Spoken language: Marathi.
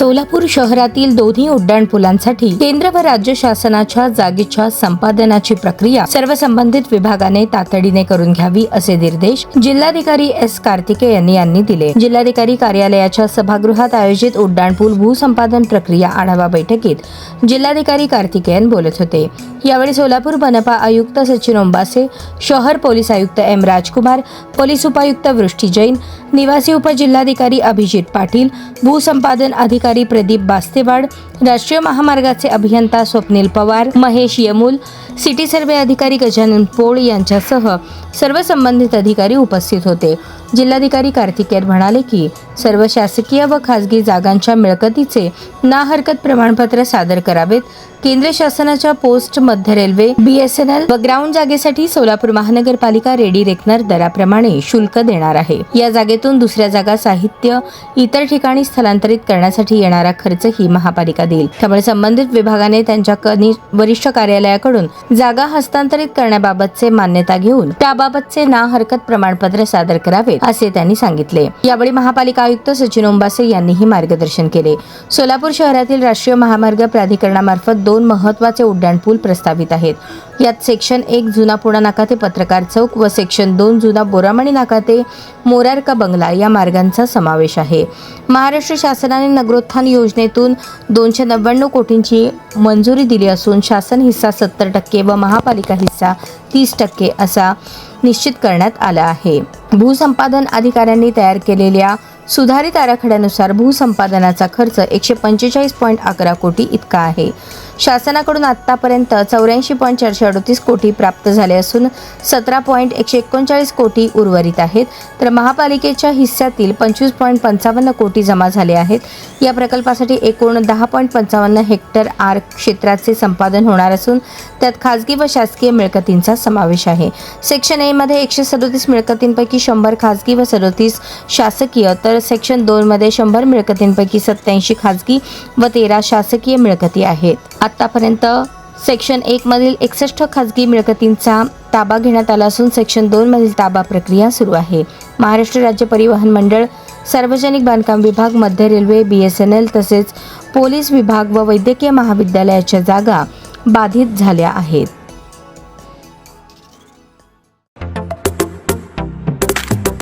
सोलापूर शहरातील दोन्ही उड्डाणपुलांसाठी केंद्र व राज्य शासनाच्या जागेच्या संपादनाची प्रक्रिया सर्व संबंधित विभागाने तातडीने करून घ्यावी असे निर्देश जिल्हाधिकारी एस कार्तिकेयन यांनी दिले। जिल्हाधिकारी कार्यालयाच्या सभागृहात आयोजित उड्डाणपूल भूसंपादन प्रक्रिया आढावा बैठकीत जिल्हाधिकारी कार्तिकेयन बोलत होते। यावेळी सोलापूर मनपा आयुक्त सचिन ओंबासे, शहर पोलीस आयुक्त एम राजकुमार, पोलीस उपायुक्त वृष्टी जैन, निवासी उपजिल्हाधिकारी अभिजित पाटील, भूसंपादन अधिकारी प्रदीप बास्तेवाड, राष्ट्रीय महामार्गाचे अभियंता स्वप्नील पवार, महेश यमुल, सिटी सर्वे अधिकारी गजानन पोळ यांच्यासह सर्व संबंधित अधिकारी उपस्थित होते। जिल्हाधिकारी कार्तिकेयन म्हणाले की सर्व शासकीय व खासगी जागांच्या मिळकतीचे ना हरकत प्रमाणपत्र सादर करावेत। केंद्र शासनाच्या पोस्ट, मध्य रेल्वे, BSNL व ग्राउंड जागेसाठी सोलापूर महानगरपालिका रेडी रेकनर दराप्रमाणे शुल्क देणार आहे। या जागेतून दुसऱ्या जागा, साहित्य इतर ठिकाणी स्थलांतरित करण्यासाठी येणारा खर्च ही महापालिका देईल। त्यामुळे संबंधित विभागाने त्यांच्या वरिष्ठ कार्यालयाकडून जागा हस्तांतरित करण्याबाबतचे मान्यता घेऊन त्याबाबतचे ना हरकत प्रमाणपत्र सादर करावे असे त्यांनी सांगितले। यावेळी महापालिका आयुक्त सचिन ओंबासे यांनीही मार्गदर्शन केले। सोलापूर शहरातील राष्ट्रीय महामार्ग प्राधिकरणामार्फत 2 महत्त्वाचे उड्डाणपूल प्रस्तावित आहेत। यात सेक्शन 1 जुना पुणा नाका ते पत्रकार चौक व सेक्शन 2 जुना बोरामणी नाका ते मोरारका बंगला या मार्गांचा समावेश आहे। महाराष्ट्र शासनाने नगरोत्थान योजनेतून 299 कोटींची मंजुरी दिली असून शासन हिस्सा 70% व महापालिका हिस्सा 30% असा निश्चित करण्यात आला आहे। भूसंपादन अधिकाऱ्यांनी तयार केलेल्या सुधारित आराखड्यानुसार भूसंपादनाचा खर्च 145.11 कोटी इतका आहे। शासनाकडून आतापर्यंत 84.438 कोटी प्राप्त झाले असून 17.139 कोटी उर्वरित आहेत, तर महापालिकेच्या हिस्स्यातील 25.55 कोटी जमा झाले आहेत। या प्रकल्पासाठी एकूण 10.55 हेक्टर आर क्षेत्राचे संपादन होणार असून त्यात खासगी व शासकीय मिळकतींचा समावेश आहे। सेक्शन ए मध्ये 137 मिळकतींपैकी 100 खासगी व 37 शासकीय, तर सेक्शन 2 मध्ये 100 मिळकतींपैकी 87 खासगी व 13 शासकीय मिळकती आहेत। आतापर्यंत सेक्शन 1 मधील 61 खासगी मिळकतींचा ताबा घेण्यात आला असून सेक्शन 2 मधील ताबा प्रक्रिया सुरू आहे। महाराष्ट्र राज्य परिवहन मंडळ, सार्वजनिक बांधकाम विभाग, मध्य रेल्वे, BSNL तसेच पोलीस विभाग व वैद्यकीय महाविद्यालयाच्या जागा बाधित झाल्या आहेत।